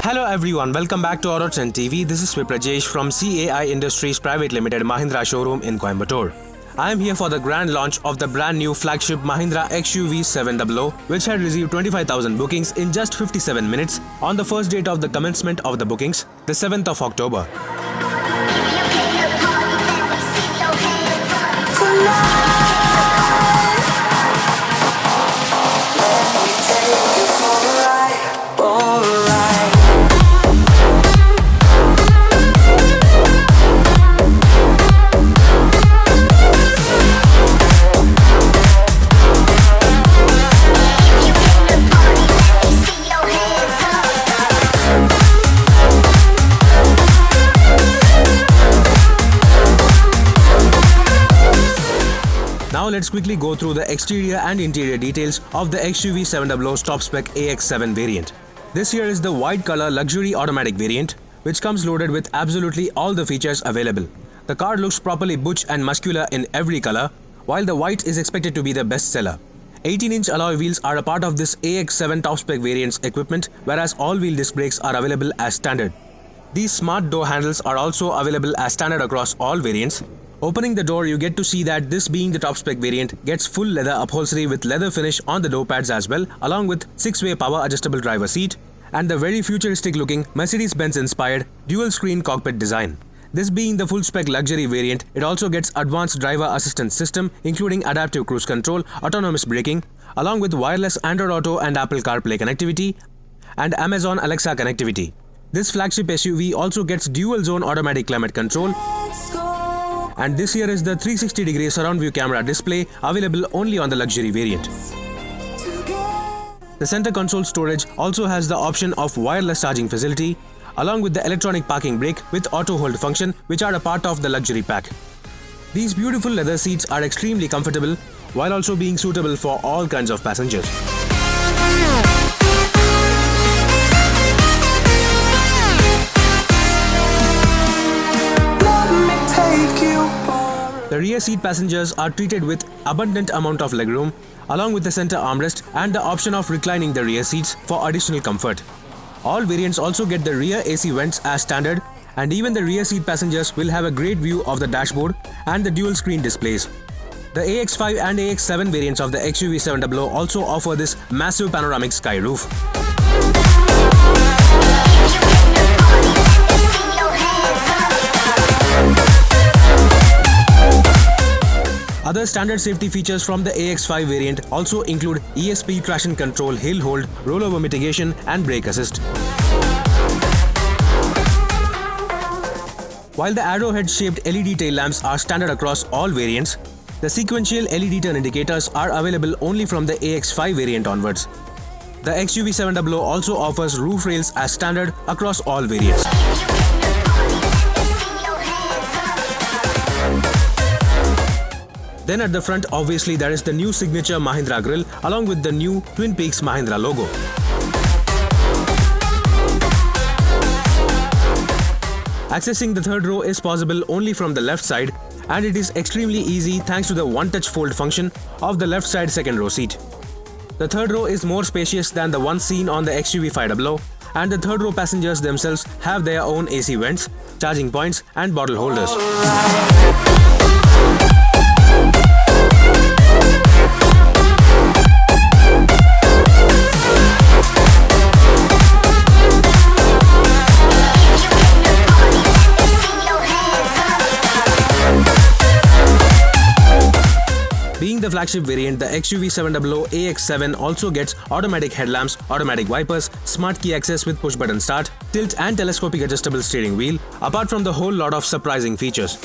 Hello everyone, welcome back to Auto Trend TV. This is Viprajesh from CAI Industries Private Limited Mahindra showroom in Coimbatore. I am here for the grand launch of the brand new flagship Mahindra XUV 700, which had received 25,000 bookings in just 57 minutes on the first date of the commencement of the bookings, the 7th of October. Now let's quickly go through the exterior and interior details of the XUV 700's top spec AX7 variant. This here is the white color luxury automatic variant, which comes loaded with absolutely all the features available. The car looks properly butch and muscular in every color, while the white is expected to be the best seller. 18-inch alloy wheels are a part of this AX7 top spec variant's equipment, whereas all-wheel disc brakes are available as standard. These smart door handles are also available as standard across all variants. Opening the door, you get to see that this being the top spec variant gets full leather upholstery with leather finish on the door pads as well, along with 6-way power adjustable driver seat and the very futuristic looking Mercedes-Benz inspired dual screen cockpit design. This being the full spec luxury variant, it also gets advanced driver assistance system including adaptive cruise control, autonomous braking, along with wireless Android Auto and Apple CarPlay connectivity and Amazon Alexa connectivity. This flagship SUV also gets dual zone automatic climate control. And this here is the 360-degree surround view camera display available only on the luxury variant. The center console storage also has the option of wireless charging facility along with the electronic parking brake with auto hold function, which are a part of the luxury pack. These beautiful leather seats are extremely comfortable while also being suitable for all kinds of passengers. The rear seat passengers are treated with abundant amount of legroom along with the center armrest and the option of reclining the rear seats for additional comfort. All variants also get the rear AC vents as standard, and even the rear seat passengers will have a great view of the dashboard and the dual screen displays. The AX5 and AX7 variants of the XUV 700 also offer this massive panoramic sky roof. Other standard safety features from the AX5 variant also include ESP traction control, hill hold, rollover mitigation and brake assist. While the arrowhead-shaped LED tail lamps are standard across all variants, the sequential LED turn indicators are available only from the AX5 variant onwards. The XUV 700 also offers roof rails as standard across all variants. Then at the front, obviously, there is the new signature Mahindra grille along with the new Twin Peaks Mahindra logo. Accessing the third row is possible only from the left side, and it is extremely easy thanks to the one-touch fold function of the left side second row seat. The third row is more spacious than the one seen on the XUV 500, and the third row passengers themselves have their own AC vents, charging points and bottle holders. Being the flagship variant, the XUV 700 AX7 also gets automatic headlamps, automatic wipers, smart key access with push-button start, tilt and telescopic adjustable steering wheel, apart from the whole lot of surprising features.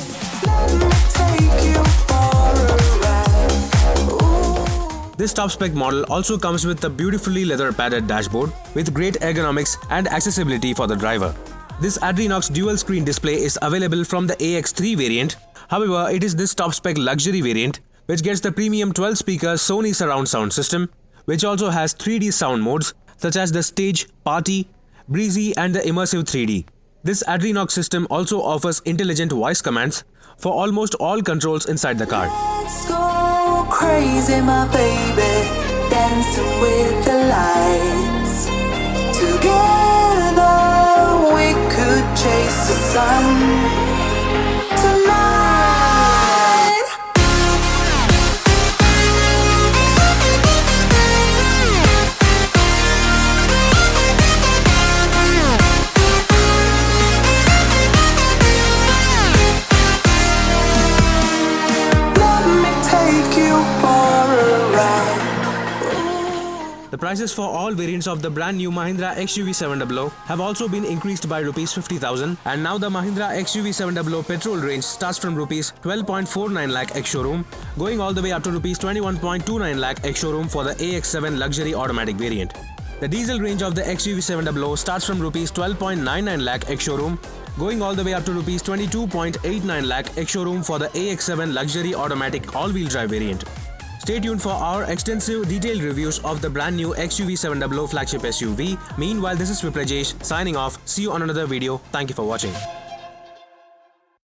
This top-spec model also comes with a beautifully leather-padded dashboard with great ergonomics and accessibility for the driver. This Adrenox dual-screen display is available from the AX3 variant. However, it is this top-spec luxury variant which gets the premium 12-speaker Sony surround sound system, which also has 3D sound modes such as the Stage, Party, Breezy and the Immersive 3D. This Adrenox system also offers intelligent voice commands for almost all controls inside the car. Let's go crazy, my baby, dancing with the lights together. sun tonight. Let me take you for a ride. The prices for all variants of the brand new Mahindra XUV 700 have also been increased by Rs 50,000, and now the Mahindra XUV 700 petrol range starts from Rs 12.49 lakh ex-showroom, going all the way up to Rs 21.29 lakh ex-showroom for the AX7 luxury automatic variant. The diesel range of the XUV 700 starts from Rs 12.99 lakh ex-showroom, going all the way up to Rs 22.89 lakh ex-showroom for the AX7 luxury automatic all-wheel drive variant. Stay tuned for our extensive detailed reviews of the brand new XUV 700 flagship SUV. Meanwhile, this is Viprajesh signing off. See you on another video. Thank you for watching.